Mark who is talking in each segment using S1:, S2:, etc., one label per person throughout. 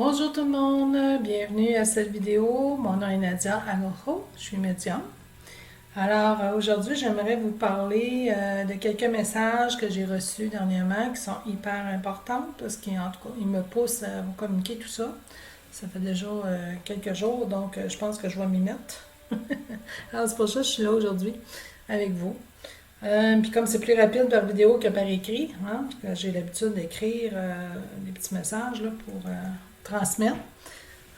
S1: Bonjour tout le monde, bienvenue à cette vidéo. Mon nom est Nadia Alojo, je suis médium. Alors aujourd'hui, j'aimerais vous parler de quelques messages que j'ai reçus dernièrement qui sont hyper importants parce qu'en tout cas, ils me poussent à vous communiquer tout ça. Ça fait déjà quelques jours, donc je pense que je vais m'y mettre. Alors c'est pour ça que je suis là aujourd'hui avec vous. Puis comme c'est plus rapide par vidéo que par écrit, hein, parce que j'ai l'habitude d'écrire des petits messages là, pour transmettre.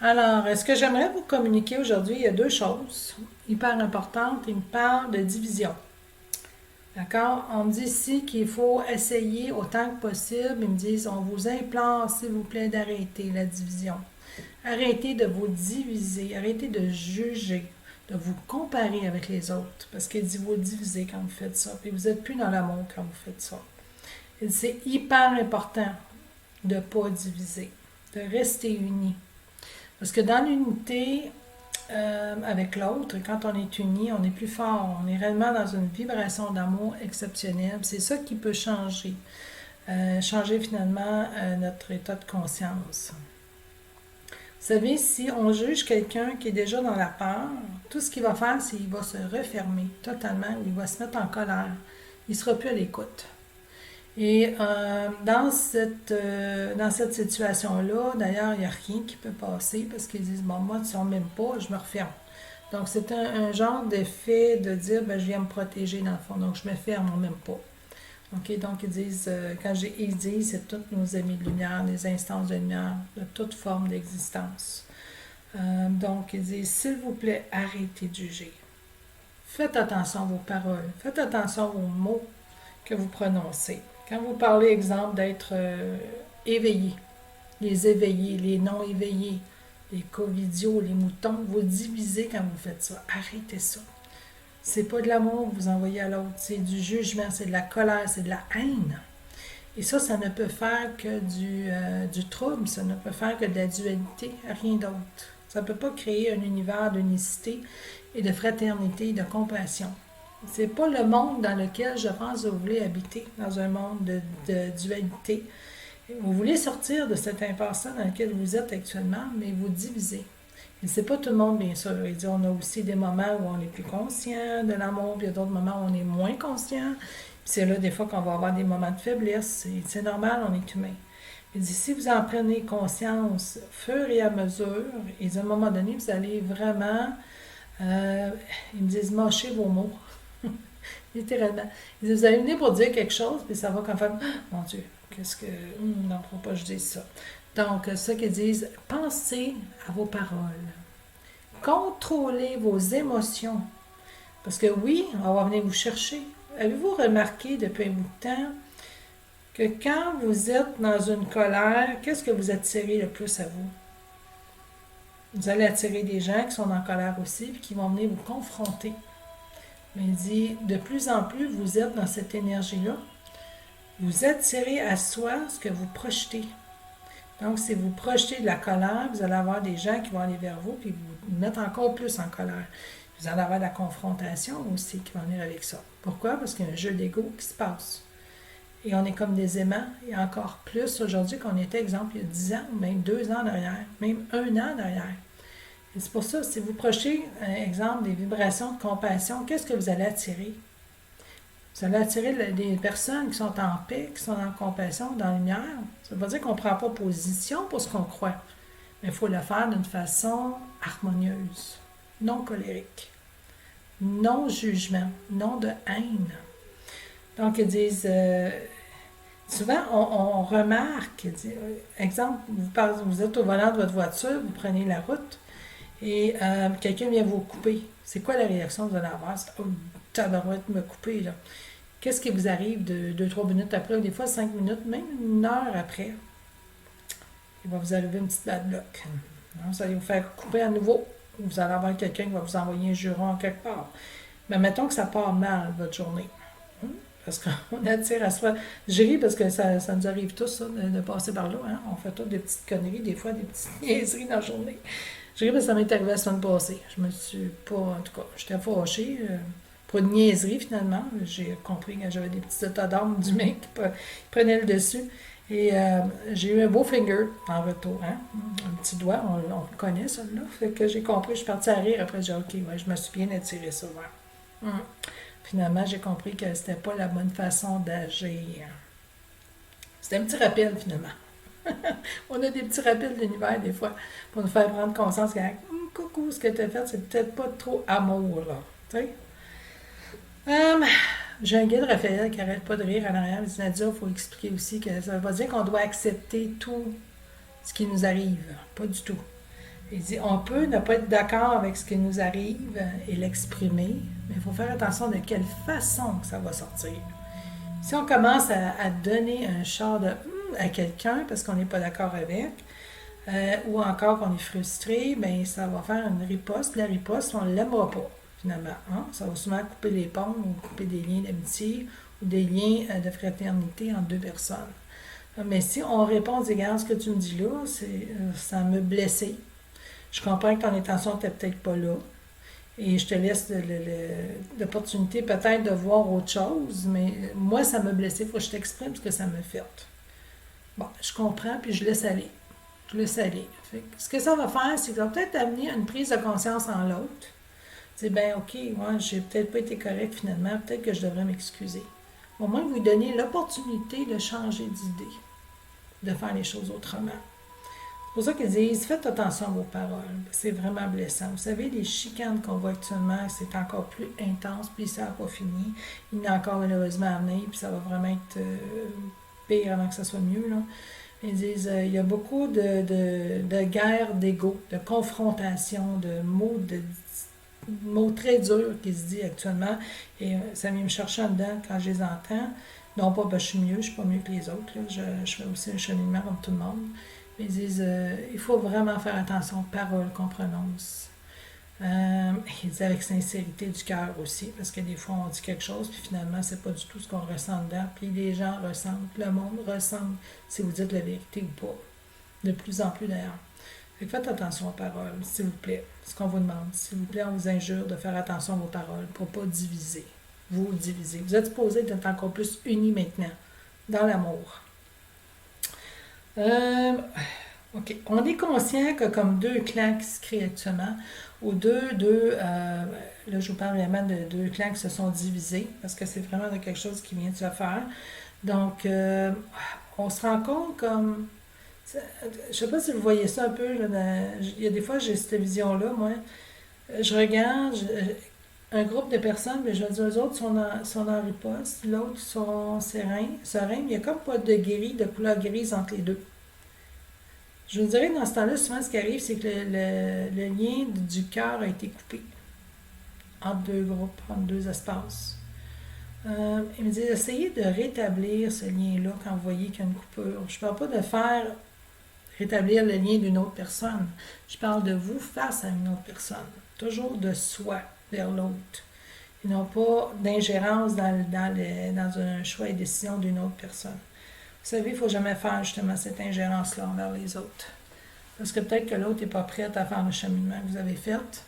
S1: Alors, ce que j'aimerais vous communiquer aujourd'hui, il y a deux choses hyper importantes. Il me parle de division. D'accord? On me dit ici qu'il faut essayer autant que possible. Ils me disent, on vous implore, s'il vous plaît, d'arrêter la division. Arrêtez de vous diviser, arrêtez de juger, de vous comparer avec les autres. Parce qu'il dit vous divisez quand vous faites ça. Puis vous n'êtes plus dans l'amour quand vous faites ça. Il dit c'est hyper important de ne pas diviser, de rester unis. Parce que dans l'unité avec l'autre, quand on est uni, on est plus fort. On est réellement dans une vibration d'amour exceptionnelle. C'est ça qui peut changer. Changer finalement notre état de conscience. Vous savez, si on juge quelqu'un qui est déjà dans la peur, tout ce qu'il va faire, c'est qu'il va se refermer totalement, il va se mettre en colère. Il ne sera plus à l'écoute. Et dans cette situation-là, d'ailleurs, il n'y a rien qui peut passer parce qu'ils disent, bon, moi, tu ne m'aimes pas, je me referme. Donc, c'est un genre d'effet de dire, ben, je viens me protéger dans le fond, donc je me ferme, on ne m'aime pas. OK, donc ils disent, ils disent, c'est tous nos amis de lumière, des instances de lumière, de toute forme d'existence. Donc ils disent, s'il vous plaît, arrêtez de juger. Faites attention à vos paroles, faites attention aux mots que vous prononcez. Quand vous parlez, exemple, d'être éveillé, les éveillés, les non éveillés, les covidios, les moutons, vous divisez quand vous faites ça. Arrêtez ça. C'est pas de l'amour que vous envoyez à l'autre, c'est du jugement, c'est de la colère, c'est de la haine. Et ça ne peut faire que du trouble, ça ne peut faire que de la dualité, rien d'autre. Ça ne peut pas créer un univers d'unicité et de fraternité et de compassion. C'est pas le monde dans lequel je pense que vous voulez habiter, dans un monde de dualité. Vous voulez sortir de cet impasse-là dans lequel vous êtes actuellement, mais vous divisez. Et c'est pas tout le monde, bien sûr. Il dit, on a aussi des moments où on est plus conscient de l'amour, puis il y a d'autres moments où on est moins conscient. Puis c'est là, des fois, qu'on va avoir des moments de faiblesse. C'est normal, on est humain. Il dit, si vous en prenez conscience au fur et à mesure, et à un moment donné, vous allez vraiment, ils me disent, mâchez vos mots. Littéralement. Ils disent, vous allez venir pour dire quelque chose, puis ça va comme faire, mon Dieu, qu'est-ce que, non, faut pas que je dise ça. Donc, ceux qui disent, pensez à vos paroles. Contrôlez vos émotions. Parce que oui, on va venir vous chercher. Avez-vous remarqué depuis un bout de temps que quand vous êtes dans une colère, qu'est-ce que vous attirez le plus à vous? Vous allez attirer des gens qui sont en colère aussi, puis qui vont venir vous confronter. Mais il dit, de plus en plus, vous êtes dans cette énergie-là. Vous attirez à soi ce que vous projetez. Donc, si vous projetez de la colère, vous allez avoir des gens qui vont aller vers vous et vous mettre encore plus en colère. Vous allez avoir de la confrontation aussi qui va venir avec ça. Pourquoi? Parce qu'il y a un jeu d'ego qui se passe. Et on est comme des aimants, et encore plus aujourd'hui qu'on était, exemple, il y a 10 ans, même 2 ans derrière, même 1 an derrière. Et c'est pour ça, si vous projetez, exemple, des vibrations de compassion, qu'est-ce que vous allez attirer? Vous allez attirer des personnes qui sont en paix, qui sont en compassion, dans la lumière. Ça veut pas dire qu'on ne prend pas position pour ce qu'on croit, mais il faut le faire d'une façon harmonieuse, non colérique, non jugement, non de haine. Donc, ils disent, souvent, on remarque, exemple, vous êtes au volant de votre voiture, vous prenez la route, et quelqu'un vient vous couper. C'est quoi la réaction que vous allez avoir? C'est, oh, tabarouette, me couper, là. Qu'est-ce qui vous arrive 2-3 minutes après, ou des fois 5 minutes, même 1 heure après? Il va vous arriver une petite bad luck. Vous allez vous faire couper à nouveau. Vous allez avoir quelqu'un qui va vous envoyer un juron quelque part. Mais mettons que ça part mal, votre journée. Parce qu'on attire à soi. Je ris parce que ça nous arrive tous, ça, de passer par là. Hein? On fait toutes des petites conneries, des fois des petites niaiseries dans la journée. Je ris parce que ça m'est arrivé la semaine passée. Je me suis pas, en tout cas, j'étais fâchée. Pour une niaiserie finalement. J'ai compris que j'avais des petits états d'âme d'humain qui prenaient le dessus. Et j'ai eu un beau finger en retour, hein? Un petit doigt, on le connaît celui-là. Fait que j'ai compris, je suis partie à rire. Après, j'ai dit, OK, ouais, je me suis bien étiré ça. Ouais. Finalement, j'ai compris que c'était pas la bonne façon d'agir. C'était un petit rappel, finalement. On a des petits rappels de l'univers, des fois, pour nous faire prendre conscience que, coucou, ce que tu as fait, c'est peut-être pas trop amour, là. Tu sais? Hum, j'ai un guide, Raphaël, qui arrête pas de rire à l'arrière. Il dit, Nadia, il faut expliquer aussi que ça veut pas dire qu'on doit accepter tout ce qui nous arrive. Pas du tout. Il dit, on peut ne pas être d'accord avec ce qui nous arrive et l'exprimer, mais il faut faire attention de quelle façon que ça va sortir. Si on commence à donner un char de à quelqu'un parce qu'on n'est pas d'accord avec, ou encore qu'on est frustré, bien, ça va faire une riposte. La riposte, on ne l'aimera pas, finalement. Hein? Ça va souvent couper les ponts ou couper des liens d'amitié ou des liens de fraternité entre deux personnes. Mais si on répond, on dit, regarde, ce que tu me dis là, ça me blessait. Je comprends que ton intention n'était peut-être pas là. Et je te laisse l'opportunité peut-être de voir autre chose, mais moi, ça m'a blessé. Il faut que je t'exprime ce que ça m'a fait. Bon, je comprends, puis je laisse aller. Je laisse aller. Fait que ce que ça va faire, c'est que ça va peut-être amener une prise de conscience en l'autre. C'est bien, OK, moi, j'ai peut-être pas été correct finalement, peut-être que je devrais m'excuser. Au moins, vous lui donnez l'opportunité de changer d'idée, de faire les choses autrement. C'est pour ça qu'ils disent, faites attention à vos paroles. C'est vraiment blessant. Vous savez, les chicanes qu'on voit actuellement, c'est encore plus intense, puis ça n'a pas fini. Il y en a encore malheureusement à venir, puis ça va vraiment être pire avant que ça soit mieux. Là. Ils disent, il y a beaucoup de guerres d'ego, de confrontation, de mots très durs qui se disent actuellement. Et ça vient me chercher en dedans quand je les entends. Non pas, ben, je suis mieux, je ne suis pas mieux que les autres. Là. Je fais aussi un cheminement comme tout le monde. Mais ils disent, il faut vraiment faire attention aux paroles qu'on prononce. Ils disent avec sincérité du cœur aussi, parce que des fois on dit quelque chose, puis finalement c'est pas du tout ce qu'on ressent dedans. Puis les gens ressentent, le monde ressent si vous dites la vérité ou pas. De plus en plus d'ailleurs. Fait que faites attention aux paroles, s'il vous plaît. Ce qu'on vous demande, s'il vous plaît, on vous injure de faire attention à vos paroles pour ne pas diviser. Vous diviser. Vous êtes supposé d'être encore plus unis maintenant, dans l'amour. OK. On est conscient que comme deux clans qui se créent actuellement, ou là je vous parle vraiment de deux clans qui se sont divisés, parce que c'est vraiment de quelque chose qui vient de se faire. Donc, on se rend compte comme, je ne sais pas si vous voyez ça un peu, là, il y a des fois j'ai cette vision-là, moi, je regarde un groupe de personnes, mais je veux dire, eux autres sont en riposte, l'autre sont sereins, il n'y a comme pas de gris, de couleur grise entre les deux. Je vous dirais que dans ce temps-là, souvent, ce qui arrive, c'est que le lien du cœur a été coupé entre deux groupes, entre deux espaces. Il me dit, essayez de rétablir ce lien-là quand vous voyez qu'il y a une coupure. Je ne parle pas de faire rétablir le lien d'une autre personne. Je parle de vous face à une autre personne. Toujours de soi vers l'autre. Et non pas d'ingérence dans un choix et décision d'une autre personne. Vous savez, il ne faut jamais faire justement cette ingérence-là envers les autres. Parce que peut-être que l'autre n'est pas prête à faire le cheminement que vous avez fait.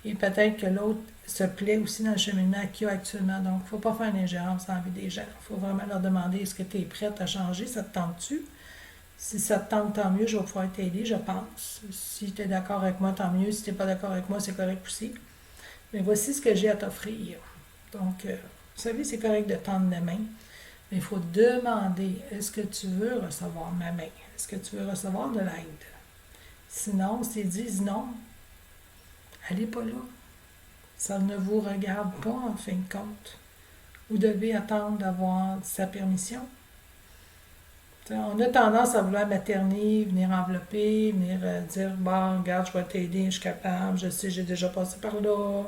S1: Et peut-être que l'autre se plaît aussi dans le cheminement qu'il y a actuellement. Donc, il ne faut pas faire une ingérence dans la vie des gens. Il faut vraiment leur demander, est-ce que tu es prête à changer? Ça te tente-tu? Si ça te tente, tant mieux, je vais pouvoir t'aider, je pense. Si tu es d'accord avec moi, tant mieux. Si tu n'es pas d'accord avec moi, c'est correct aussi. Mais voici ce que j'ai à t'offrir. Donc, vous savez, c'est correct de tendre la main. Mais il faut demander, est-ce que tu veux recevoir ma main? Est-ce que tu veux recevoir de l'aide? Sinon, s'ils disent non, allez pas là. Ça ne vous regarde pas en fin de compte. Vous devez attendre d'avoir sa permission. T'sais, on a tendance à vouloir materner, venir envelopper, venir dire, bon, regarde, je vais t'aider, je suis capable, je sais, j'ai déjà passé par là.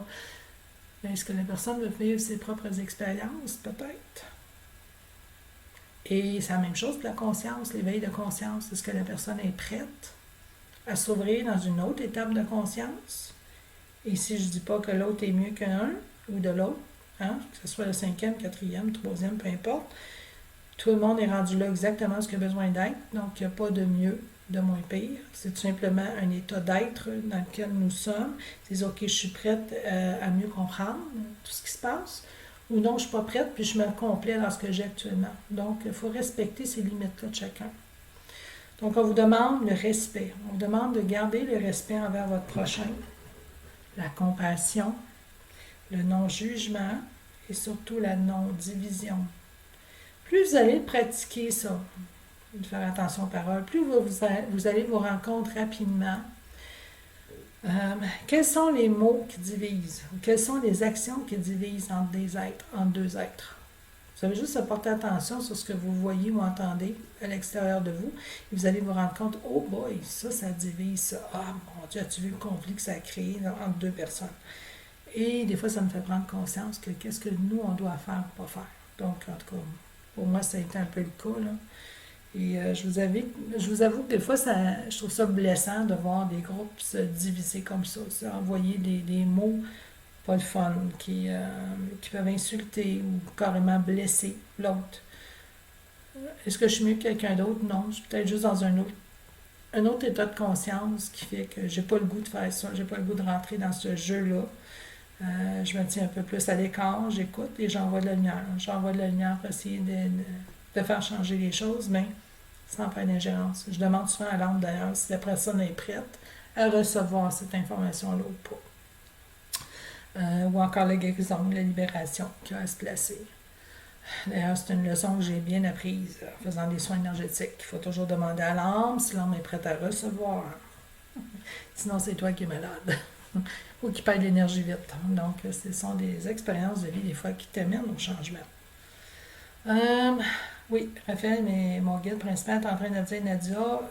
S1: Mais est-ce que la personne veut vivre ses propres expériences? Peut-être. Et c'est la même chose pour la conscience, l'éveil de conscience. Est-ce que la personne est prête à s'ouvrir dans une autre étape de conscience? Et si je ne dis pas que l'autre est mieux qu'un ou de l'autre, hein, que ce soit le cinquième, quatrième, troisième, peu importe, tout le monde est rendu là exactement ce qu'il a besoin d'être. Donc, il n'y a pas de mieux, de moins pire. C'est tout simplement un état d'être dans lequel nous sommes. C'est OK, je suis prête à mieux comprendre tout ce qui se passe. Ou non, je ne suis pas prête, puis je me complais dans ce que j'ai actuellement. Donc, il faut respecter ces limites-là de chacun. Donc, on vous demande le respect. On vous demande de garder le respect envers votre prochain, la compassion, le non-jugement et surtout la non-division. Plus vous allez pratiquer ça, de faire attention aux paroles, plus vous allez vous rendre compte rapidement quels sont les mots qui divisent, ou quelles sont les actions qui divisent entre des êtres, entre deux êtres. Vous avez juste à porter attention sur ce que vous voyez ou entendez à l'extérieur de vous, et vous allez vous rendre compte, oh boy, ça divise ça. Ah mon Dieu, as-tu vu le conflit que ça a créé là, entre deux personnes? Et des fois, ça me fait prendre conscience que qu'est-ce que nous, on doit faire ou pas faire. Donc, en tout cas, pour moi, ça a été un peu le cas, là. Et je vous avoue que des fois, je trouve ça blessant de voir des groupes se diviser comme ça, envoyer des mots pas le fun, qui peuvent insulter ou carrément blesser l'autre. Est-ce que je suis mieux que quelqu'un d'autre? Non, je suis peut-être juste dans un autre état de conscience qui fait que j'ai pas le goût de faire ça, j'ai pas le goût de rentrer dans ce jeu-là. Je me tiens un peu plus à l'écart, j'écoute et j'envoie de la lumière. J'envoie de la lumière pour essayer de faire changer les choses, mais sans faire d'ingérence. Je demande souvent à l'âme d'ailleurs si la personne est prête à recevoir cette information-là ou pas. Ou encore la guérison, la libération qui va se placer. D'ailleurs, c'est une leçon que j'ai bien apprise en faisant des soins énergétiques. Il faut toujours demander à l'âme si l'âme est prête à recevoir. Sinon, c'est toi qui es malade. Ou qui perd l'énergie vite. Donc, ce sont des expériences de vie, des fois, qui t'amènent au changement. Oui, Raphaël, mais mon guide principal est en train de dire, Nadia,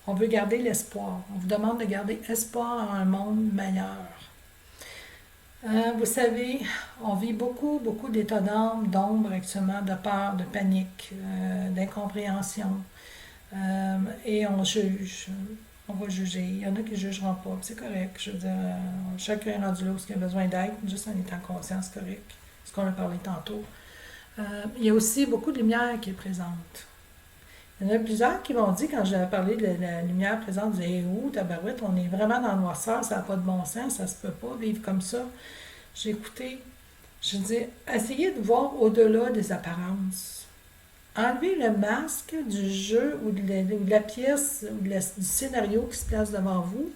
S1: on veut garder l'espoir. On vous demande de garder espoir en un monde meilleur. Vous savez, on vit beaucoup d'états d'ombre actuellement, de peur, de panique, d'incompréhension. Et on juge. On va juger. Il y en a qui ne jugeront pas. C'est correct. Je veux dire, chacun est rendu là où il a besoin d'être, juste en étant conscient, c'est correct. Ce qu'on a parlé tantôt. Il y a aussi beaucoup de lumière qui est présente. Il y en a plusieurs qui m'ont dit, quand j'avais parlé de la lumière présente, ils disaient, où, tabarouette, on est vraiment dans le noirceur, ça n'a pas de bon sens, ça se peut pas vivre comme ça. J'ai écouté, je dis, essayez de voir au-delà des apparences. Enlevez le masque du jeu ou de la pièce ou du scénario qui se place devant vous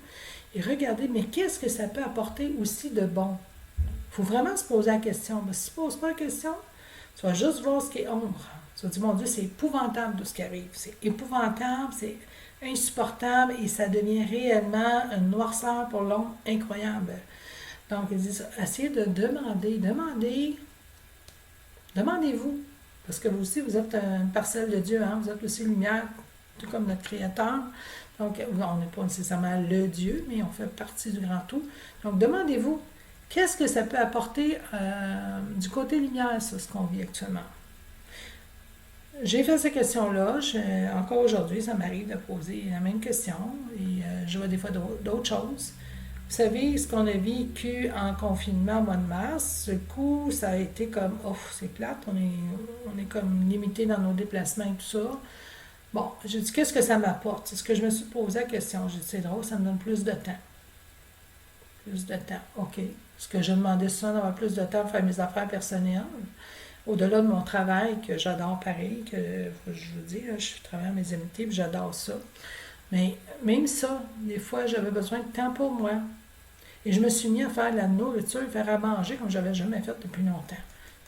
S1: et regardez, mais qu'est-ce que ça peut apporter aussi de bon? Il faut vraiment se poser la question. Mais si tu ne poses pas la question, tu vas juste voir ce qui est ombre. Tu vas dire, mon Dieu, c'est épouvantable tout ce qui arrive. C'est épouvantable, c'est insupportable et ça devient réellement une noirceur pour l'ombre incroyable. Donc, ils disent, essayez de demandez-vous. Parce que vous aussi, vous êtes une parcelle de Dieu, hein? Vous êtes aussi lumière, tout comme notre Créateur. Donc, on n'est pas nécessairement le Dieu, mais on fait partie du grand tout. Donc, demandez-vous, qu'est-ce que ça peut apporter du côté lumière, ça, ce qu'on vit actuellement? J'ai fait ces questions-là. Encore aujourd'hui, ça m'arrive de poser la même question et je vois des fois d'autres choses. Vous savez, ce qu'on a vécu en confinement au mois de mars, ce coup, ça a été comme, oh, c'est plate, on est comme limité dans nos déplacements et tout ça. Bon, j'ai dit, qu'est-ce que ça m'apporte? C'est ce que je me suis posé la question. J'ai dit, c'est drôle, ça me donne plus de temps. Plus de temps, OK. Ce que je demandais souvent d'avoir plus de temps pour faire mes affaires personnelles, au-delà de mon travail, que j'adore pareil, que je vous dis, je travaille à mes amitiés, puis j'adore ça. Mais même ça, des fois, j'avais besoin de temps pour moi. Et je me suis mis à faire de la nourriture, faire à manger comme je n'avais jamais fait depuis longtemps.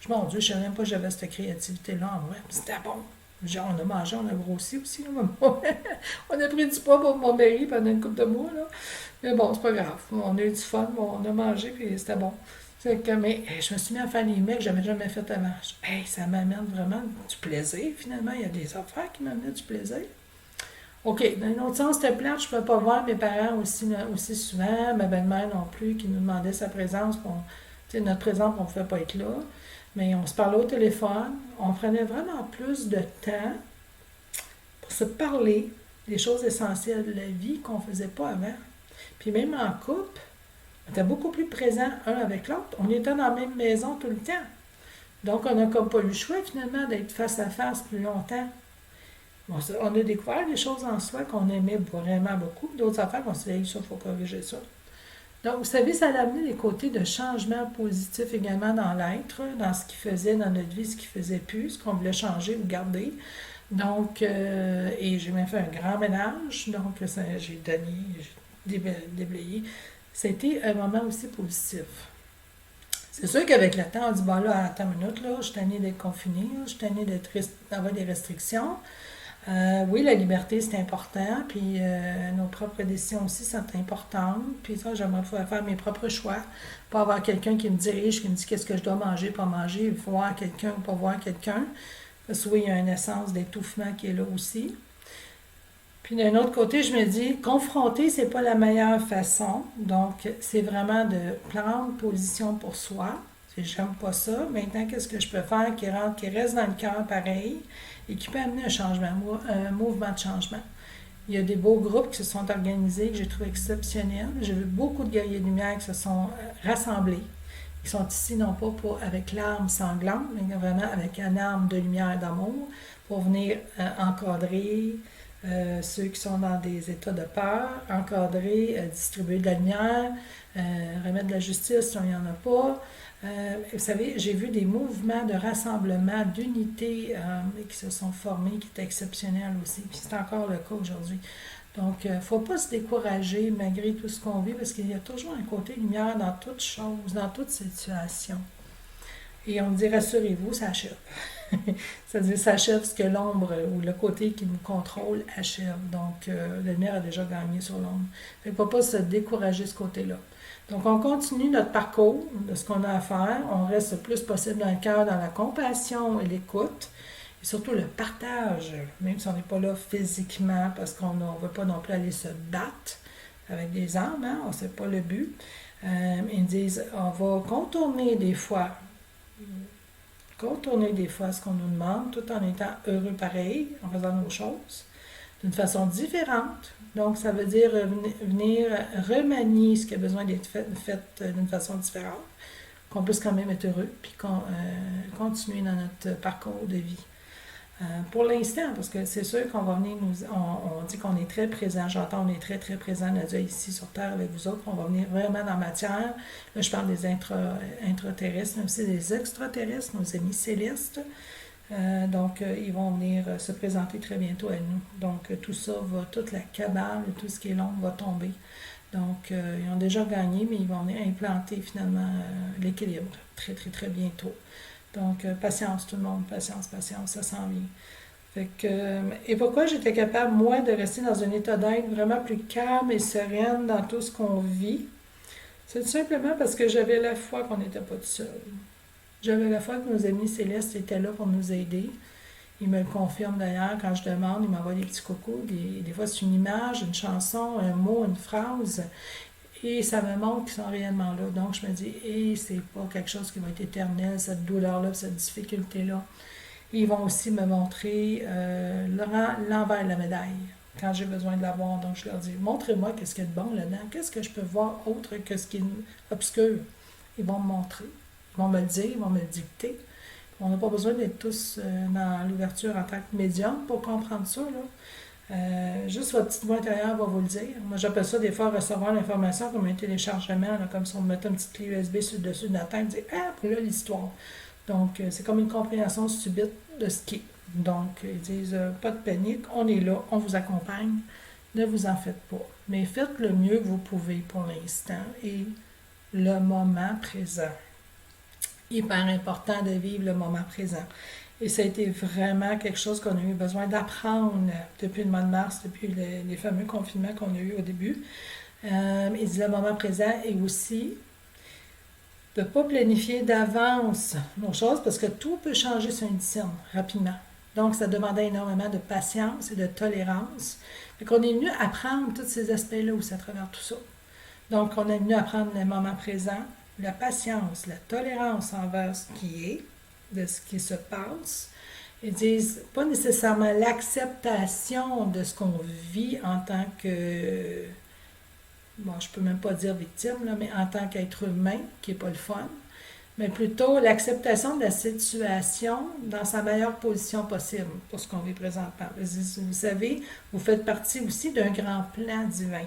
S1: Mon Dieu, je ne savais même pas que j'avais cette créativité-là en moi. C'était bon. Genre, on a mangé, on a grossi aussi. On a pris du poids pour mon mari pendant une couple de mois. Là. Mais bon, c'est pas grave. On a eu du fun, on a mangé, puis c'était bon. Mais je me suis mis à faire les mets que je n'avais jamais fait avant. Ça m'amène vraiment du plaisir, finalement. Il y a des affaires qui m'amènent du plaisir. OK, dans un autre sens, c'était plate, je ne pouvais pas voir mes parents aussi souvent, ma belle-mère non plus, qui nous demandait sa présence. Notre présence, on ne pouvait pas être là. Mais on se parlait au téléphone, on prenait vraiment plus de temps pour se parler des choses essentielles de la vie qu'on ne faisait pas avant. Puis même en couple, on était beaucoup plus présents un avec l'autre. On était dans la même maison tout le temps. Donc, on n'a comme pas eu le choix finalement d'être face à face plus longtemps. Bon, on a découvert des choses en soi qu'on aimait vraiment beaucoup. D'autres affaires qu'on s'est dit, ça, il faut corriger ça. Donc, vous savez, ça a amené des côtés de changement positif également dans l'être, dans ce qu'il faisait dans notre vie, ce qu'il faisait plus, ce qu'on voulait changer ou garder. Donc, et j'ai même fait un grand ménage, donc j'ai donné, j'ai déblayé. C'était un moment aussi positif. C'est sûr qu'avec le temps, on dit, bon là, attends une minute, là, je suis tannée d'être confinée, je suis tannée d'avoir des restrictions. Oui, la liberté, c'est important, puis nos propres décisions aussi sont importantes. Puis ça, j'aimerais pouvoir faire mes propres choix, pas avoir quelqu'un qui me dirige, qui me dit qu'est-ce que je dois manger, pas manger, voir quelqu'un ou pas voir quelqu'un. Parce que oui, il y a une essence d'étouffement qui est là aussi. Puis d'un autre côté, je me dis, confronter, c'est pas la meilleure façon. Donc, c'est vraiment de prendre position pour soi. J'aime pas ça. Maintenant, qu'est-ce que je peux faire qui rentre, qui reste dans le cœur pareil et qui peut amener un changement, un mouvement de changement. Il y a des beaux groupes qui se sont organisés, que j'ai trouvé exceptionnels. J'ai vu beaucoup de guerriers de lumière qui se sont rassemblés. Ils sont ici non pas avec l'arme sanglante, mais vraiment avec une arme de lumière et d'amour pour venir encadrer ceux qui sont dans des états de peur, encadrer, distribuer de la lumière, remettre de la justice si il n'y en a pas. Vous savez, j'ai vu des mouvements de rassemblement, d'unité qui se sont formés, qui étaient exceptionnels aussi. Puis c'est encore le cas aujourd'hui. Donc, il ne faut pas se décourager malgré tout ce qu'on vit, parce qu'il y a toujours un côté lumière dans toute chose, dans toute situation. Et on dit, rassurez-vous, ça achève. C'est-à-dire, ça achève ce que l'ombre ou le côté qui nous contrôle achève. Donc, la lumière a déjà gagné sur l'ombre. Il ne faut pas se décourager de ce côté-là. Donc, on continue notre parcours de ce qu'on a à faire. On reste le plus possible dans le cœur, dans la compassion et l'écoute. Et surtout le partage, même si on n'est pas là physiquement, parce qu'on ne veut pas non plus aller se battre avec des armes, hein? C'est pas le but. Ils disent, on va contourner des fois ce qu'on nous demande, tout en étant heureux pareil, en faisant nos choses, d'une façon différente. Donc, ça veut dire venir remanier ce qui a besoin d'être fait d'une façon différente, qu'on puisse quand même être heureux, puis continuer dans notre parcours de vie. Pour l'instant, parce que c'est sûr qu'on va venir on dit qu'on est très présent, j'entends on est très très présent déjà ici sur Terre avec vous autres, on va venir vraiment dans la matière. Là, je parle des intraterrestres, mais aussi des extraterrestres, nos amis célestes. Donc, ils vont venir se présenter très bientôt à nous. Donc, tout ça toute la cabale, tout ce qui est long va tomber. Donc, ils ont déjà gagné, mais ils vont venir implanter finalement l'équilibre très très très bientôt. Donc, patience tout le monde, patience, ça s'en vient. Fait que, et pourquoi j'étais capable, moi, de rester dans un état d'être vraiment plus calme et sereine dans tout ce qu'on vit? C'est tout simplement parce que j'avais la foi qu'on n'était pas tout seul. J'avais la foi que nos amis célestes étaient là pour nous aider. Ils me le confirment d'ailleurs quand je demande, ils m'envoient des petits coucous. Des fois, c'est une image, une chanson, un mot, une phrase. Et ça me montre qu'ils sont réellement là. Donc, je me dis, c'est pas quelque chose qui va être éternel, cette douleur-là, cette difficulté-là. Et ils vont aussi me montrer l'envers de la médaille quand j'ai besoin de la voir. Donc, je leur dis, montrez-moi qu'est-ce qu'il y a de bon là-dedans. Qu'est-ce que je peux voir autre que ce qui est obscur? Ils vont me montrer. Ils vont me le dire, ils vont me le dicter. On n'a pas besoin d'être tous dans l'ouverture en tant que médium pour comprendre ça, là. Juste votre petite voix intérieure va vous le dire. Moi, j'appelle ça des fois recevoir l'information comme un téléchargement, là, comme si on mettait une petite clé USB sur le dessus de la tête et dire ah, puis là, l'histoire. Donc, c'est comme une compréhension subite de ce qui est. Donc, ils disent pas de panique, on est là, on vous accompagne, ne vous en faites pas. Mais faites le mieux que vous pouvez pour l'instant et le moment présent. Hyper important de vivre le moment présent. Et ça a été vraiment quelque chose qu'on a eu besoin d'apprendre depuis le mois de mars, depuis les fameux confinements qu'on a eu au début. Et le moment présent est aussi de ne pas planifier d'avance nos choses parce que tout peut changer sur une scène rapidement. Donc, ça demandait énormément de patience et de tolérance. Fait qu'on est venu apprendre tous ces aspects-là aussi à travers tout ça. Donc, on est venu apprendre le moment présent, la patience, la tolérance envers ce qui est, de ce qui se passe. Ils disent pas nécessairement l'acceptation de ce qu'on vit en tant que, bon, je peux même pas dire victime, là, mais en tant qu'être humain, qui n'est pas le fun, mais plutôt l'acceptation de la situation dans sa meilleure position possible pour ce qu'on vit présentement. Vous savez, vous faites partie aussi d'un grand plan divin.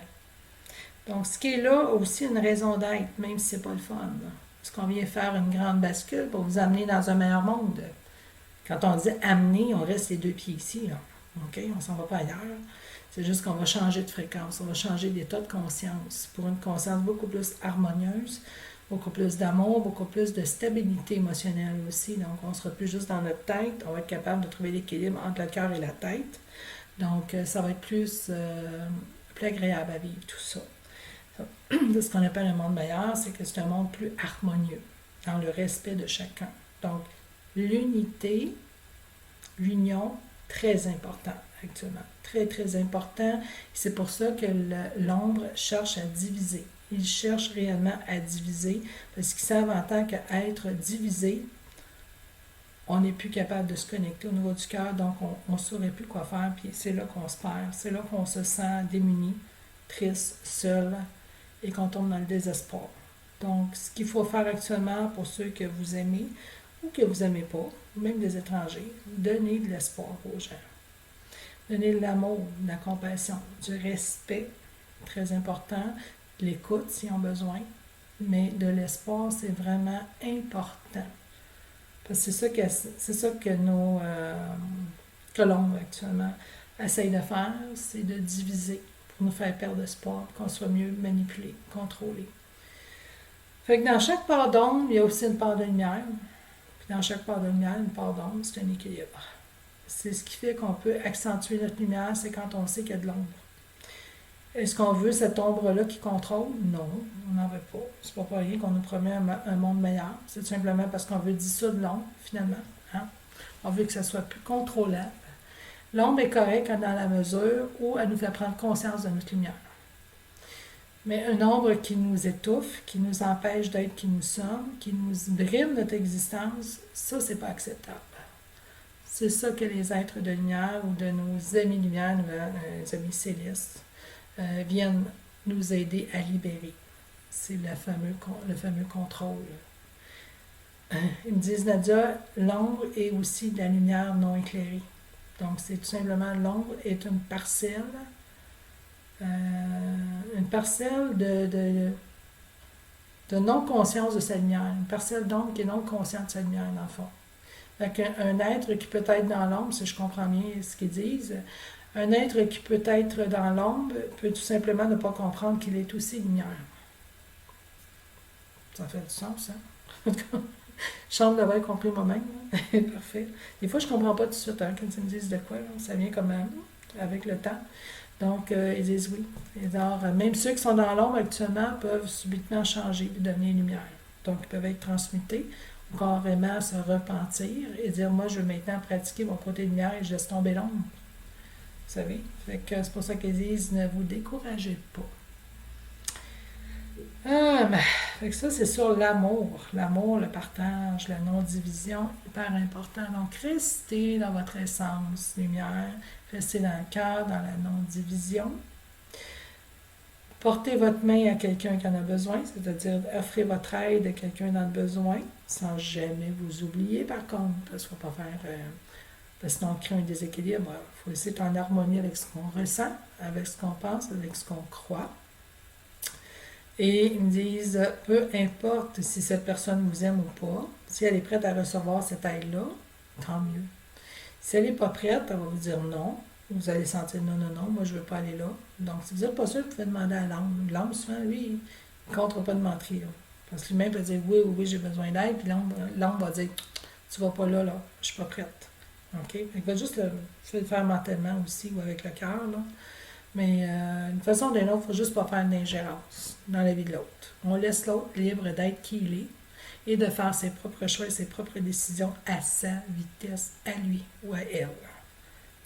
S1: Donc, ce qui est là a aussi une raison d'être, même si c'est pas le fun. Là. Parce qu'on vient faire une grande bascule pour vous amener dans un meilleur monde. Quand on dit amener, on reste les deux pieds ici, là. OK? On s'en va pas ailleurs. C'est juste qu'on va changer de fréquence, on va changer d'état de conscience pour une conscience beaucoup plus harmonieuse, beaucoup plus d'amour, beaucoup plus de stabilité émotionnelle aussi. Donc, on ne sera plus juste dans notre tête, on va être capable de trouver l'équilibre entre le cœur et la tête. Donc, ça va être plus agréable à vivre tout ça. De ce qu'on appelle un monde meilleur, c'est que c'est un monde plus harmonieux, dans le respect de chacun. Donc, l'unité, l'union, très important actuellement. Très, très important. C'est pour ça que l'ombre cherche à diviser. Ils cherchent réellement à diviser parce qu'ils savent en tant qu'être divisé, on n'est plus capable de se connecter au niveau du cœur, donc on ne saurait plus quoi faire, puis c'est là qu'on se perd. C'est là qu'on se sent démuni, triste, seul, et qu'on tombe dans le désespoir. Donc, ce qu'il faut faire actuellement pour ceux que vous aimez ou que vous n'aimez pas, même des étrangers, donner de l'espoir aux gens. Donner de l'amour, de la compassion, du respect, très important, de l'écoute s'ils ont besoin, mais de l'espoir, c'est vraiment important. Parce que c'est ça que nos colons actuellement essayent de faire, c'est de diviser pour nous faire perdre espoir, qu'on soit mieux manipulé, contrôlé. Fait que dans chaque part d'ombre, il y a aussi une part de lumière. Puis dans chaque part de lumière, une part d'ombre, c'est un équilibre. C'est ce qui fait qu'on peut accentuer notre lumière, c'est quand on sait qu'il y a de l'ombre. Est-ce qu'on veut cette ombre-là qui contrôle? Non, on n'en veut pas. C'est pas pour rien qu'on nous promet un monde meilleur. C'est tout simplement parce qu'on veut dissoudre l'ombre, finalement. Hein? On veut que ça soit plus contrôlable. L'ombre est correcte dans la mesure où elle nous fait prendre conscience de notre lumière. Mais une ombre qui nous étouffe, qui nous empêche d'être qui nous sommes, qui nous brime notre existence, ça, c'est pas acceptable. C'est ça que les êtres de lumière ou de nos amis lumière, nos amis célestes, viennent nous aider à libérer. C'est le fameux contrôle. Ils me disent, Nadia, l'ombre est aussi de la lumière non éclairée. Donc, c'est tout simplement, l'ombre est une parcelle de non-conscience de sa lumière, une parcelle d'ombre qui est non consciente de sa lumière, dans le fond. Fait un être qui peut être dans l'ombre, si je comprends bien ce qu'ils disent, un être qui peut être dans l'ombre peut tout simplement ne pas comprendre qu'il est aussi lumière. Ça fait du sens, hein? Je semble l'avoir compris moi-même. Parfait. Des fois, je ne comprends pas tout de suite hein, quand ils me disent de quoi. Là. Ça vient comme avec le temps. Donc, ils disent oui. Et alors, même ceux qui sont dans l'ombre actuellement peuvent subitement changer et devenir lumière. Donc, ils peuvent être transmutés ou carrément se repentir et dire, moi, je veux maintenant pratiquer mon côté lumière et je laisse tomber l'ombre. Vous savez? Fait que c'est pour ça qu'ils disent, ne vous découragez pas. Fait que ça, c'est sur l'amour. L'amour, le partage, la non-division, hyper important. Donc, restez dans votre essence lumière, restez dans le cœur, dans la non-division. Portez votre main à quelqu'un qui en a besoin, c'est-à-dire offrez votre aide à quelqu'un dans le besoin, sans jamais vous oublier, par contre, parce qu'il ne faut pas faire... parce que sinon, on crée un déséquilibre. Il faut essayer d'être en harmonie avec ce qu'on ressent, avec ce qu'on pense, avec ce qu'on croit. Et ils me disent, peu importe si cette personne vous aime ou pas, si elle est prête à recevoir cette aide-là, tant mieux. Si elle n'est pas prête, elle va vous dire non. Vous allez sentir non, non, non, moi je ne veux pas aller là. Donc, si vous n'êtes pas sûr, vous pouvez demander à l'âme. L'âme, souvent, lui, il ne comptera pas de mentir. Parce que lui-même peut dire oui, oui, oui, j'ai besoin d'aide. Puis l'âme va dire, tu ne vas pas là, là, je ne suis pas prête. OK? Il va juste le faire mentalement aussi ou avec le cœur, là. Mais d'une façon ou d'une autre, il ne faut juste pas faire une ingérence dans la vie de l'autre. On laisse l'autre libre d'être qui il est et de faire ses propres choix et ses propres décisions à sa vitesse, à lui ou à elle.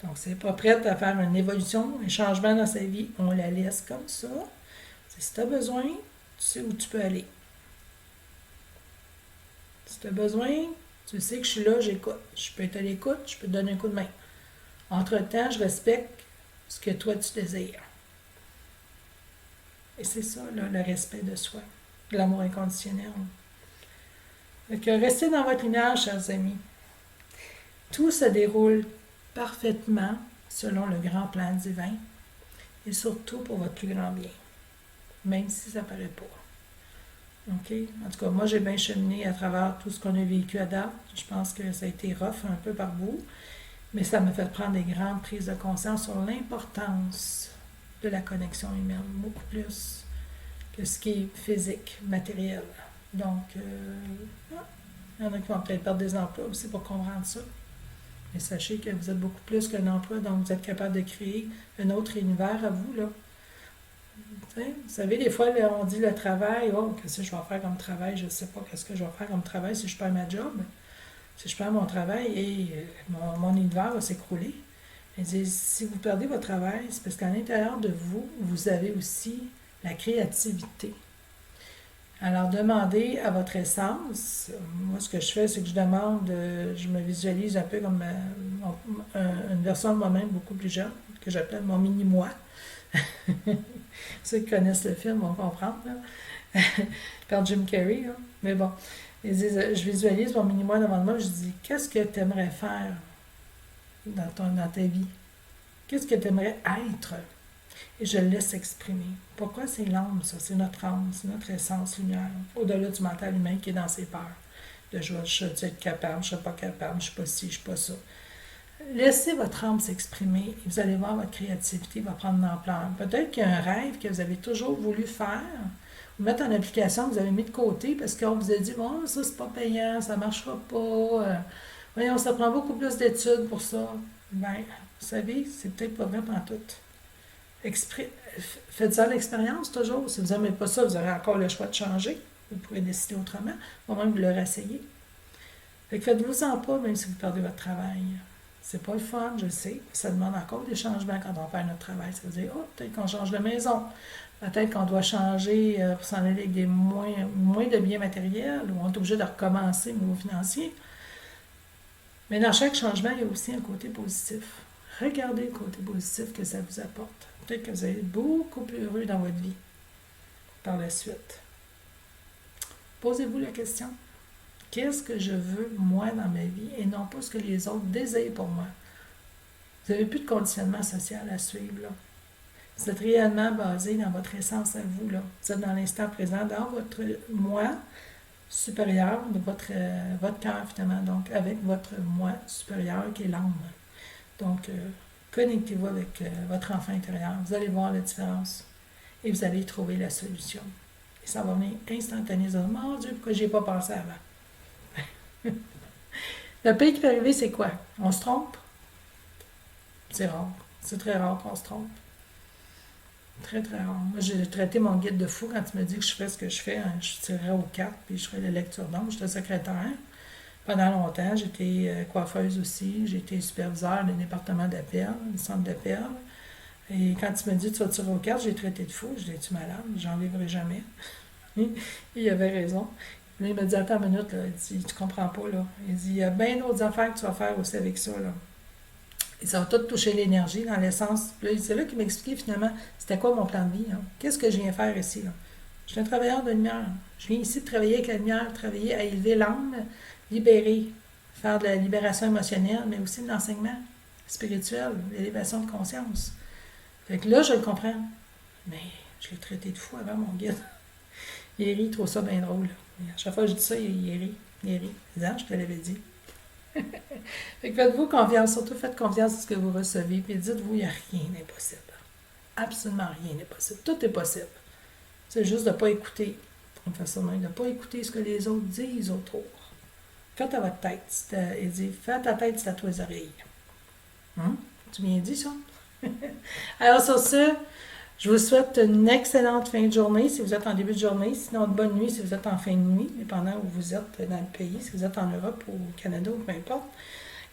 S1: Donc, si elle n'est pas prête à faire une évolution, un changement dans sa vie, on la laisse comme ça. Si tu as besoin, tu sais où tu peux aller. Si tu as besoin, tu sais que je suis là, j'écoute. Je peux être à l'écoute, je peux te donner un coup de main. Entre-temps, je respecte ce que toi tu désires. Et c'est ça, là, le respect de soi, l'amour inconditionnel. Donc, restez dans votre lumière, chers amis. Tout se déroule parfaitement selon le grand plan divin et surtout pour votre plus grand bien, même si ça ne paraît pas. OK? En tout cas, moi, j'ai bien cheminé à travers tout ce qu'on a vécu à date. Je pense que ça a été rough un peu par bout, mais ça m'a fait prendre des grandes prises de conscience sur l'importance de la connexion humaine, beaucoup plus que ce qui est physique, matériel. Donc, il y en a qui vont peut-être perdre des emplois aussi pour comprendre ça. Mais sachez que vous êtes beaucoup plus qu'un emploi, donc vous êtes capable de créer un autre univers à vous, là. Vous savez, des fois, là, on dit le travail, oh, qu'est-ce que je vais faire comme travail? Je ne sais pas qu'est-ce que je vais faire comme travail si je perds ma job. Si je perds mon travail et mon univers va s'écrouler. Elle dit, si vous perdez votre travail, c'est parce qu'à l'intérieur de vous, vous avez aussi la créativité. Alors, demandez à votre essence. Moi, ce que je fais, c'est que je demande, je me visualise un peu comme une version de moi-même beaucoup plus jeune, que j'appelle mon mini-moi. Ceux qui connaissent le film vont comprendre, là. Par Jim Carrey, là. Mais bon, ils disent, je visualise mon mini-moi devant moi, je dis, qu'est-ce que tu aimerais faire dans ta vie? Qu'est-ce que tu aimerais être? Et je le laisse exprimer. Pourquoi c'est l'âme, ça? C'est notre âme, c'est notre essence lumière, au-delà du mental humain qui est dans ses peurs. De je vais être capable, je ne suis pas capable, je ne suis pas ci, je ne suis pas ça. Laissez votre âme s'exprimer et vous allez voir votre créativité va prendre une ampleur. Peut-être qu'il y a un rêve que vous avez toujours voulu faire, ou mettre en application, que vous avez mis de côté parce qu'on vous a dit, bon, ça c'est pas payant, ça ne marchera pas, voyons, ça prend beaucoup plus d'études pour ça. Ben, vous savez, c'est peut-être pas vrai pantoute. Faites ça à l'expérience toujours. Si vous n'aimez pas ça, vous aurez encore le choix de changer. Vous pourrez décider autrement. Au moins, vous le réessayez. Fait que faites-vous-en pas, même si vous perdez votre travail. C'est pas le fun, je sais. Ça demande encore des changements quand on perd notre travail. Ça veut dire, oh, peut-être qu'on change de maison. Peut-être qu'on doit changer pour s'en aller avec des moins de biens matériels ou on est obligé de recommencer au niveau financier. Mais dans chaque changement, il y a aussi un côté positif. Regardez le côté positif que ça vous apporte. Peut-être que vous allez être beaucoup plus heureux dans votre vie par la suite. Posez-vous la question. Qu'est-ce que je veux, moi, dans ma vie, et non pas ce que les autres désirent pour moi? Vous n'avez plus de conditionnement social à suivre, là. Vous êtes réellement basé dans votre essence à vous, là. Vous êtes dans l'instant présent, dans votre moi supérieur, de votre cœur, finalement, donc avec votre moi supérieur qui est l'âme. Donc, connectez-vous avec votre enfant intérieur. Vous allez voir la différence et vous allez trouver la solution. Et ça va venir instantanément. Mon Dieu, pourquoi j'ai pas pensé avant? Le pire qui peut arriver, c'est quoi? On se trompe? C'est rare. C'est très rare qu'on se trompe. Très, très rare. Moi, j'ai traité mon guide de fou quand il me dit que je fais ce que je fais. Hein. Je tirerais aux cartes puis je ferais la lecture d'ombre. J'étais secrétaire. Pendant longtemps, j'étais coiffeuse aussi. J'étais superviseur du département d'appel, du centre d'appel. Et quand il me dit tu vas tirer aux cartes, j'ai traité de fou. Je dis, es-tu malade? J'en vivrai jamais. Et il avait raison. Là, il m'a dit, attends une minute, là. Il dit, tu comprends pas, là. Il dit, il y a bien d'autres affaires que tu vas faire aussi avec ça, là. Et ça va tout toucher l'énergie dans l'essence. C'est là qu'il m'expliquait finalement, c'était quoi mon plan de vie, là. Qu'est-ce que je viens faire ici, là? Je suis un travailleur de lumière. Je viens ici de travailler avec la lumière, travailler à élever l'âme, libérer, faire de la libération émotionnelle, mais aussi de l'enseignement spirituel, l'élévation de conscience. Fait que là, je le comprends. Mais je l'ai traité de fou avant mon guide. Il rit, il trouve ça bien drôle. Et à chaque fois que je dis ça, il rit. Il rit. Il dit, ah, je te l'avais dit. Fait que faites-vous confiance, surtout faites confiance à ce que vous recevez, puis dites-vous, il n'y a rien d'impossible. Absolument rien n'est possible. Tout est possible. C'est juste de ne pas écouter, de ne pas écouter ce que les autres disent autour. Faites à votre tête. Il dit, fais à ta tête, c'est à toi les oreilles. Tu bien dit ça? Alors sur ce, je vous souhaite une excellente fin de journée si vous êtes en début de journée, sinon une bonne nuit si vous êtes en fin de nuit, dépendant où vous êtes dans le pays, si vous êtes en Europe ou au Canada ou peu importe.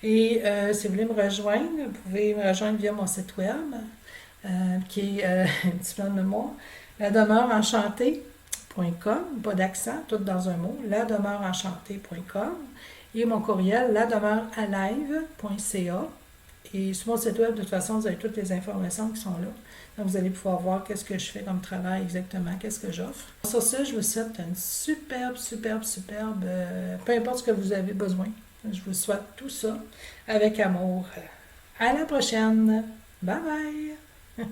S1: Et si vous voulez me rejoindre, vous pouvez me rejoindre via mon site web, qui est un petit plan de mémoire, lademeureenchantée.com, pas d'accent, tout dans un mot, lademeureenchantée.com, et mon courriel, lademeuralive.ca. Et sur mon site web, de toute façon, vous avez toutes les informations qui sont là. Donc, vous allez pouvoir voir qu'est-ce que je fais comme travail exactement, qu'est-ce que j'offre. Sur ce, je vous souhaite une superbe, peu importe ce que vous avez besoin. Je vous souhaite tout ça avec amour. À la prochaine. Bye bye!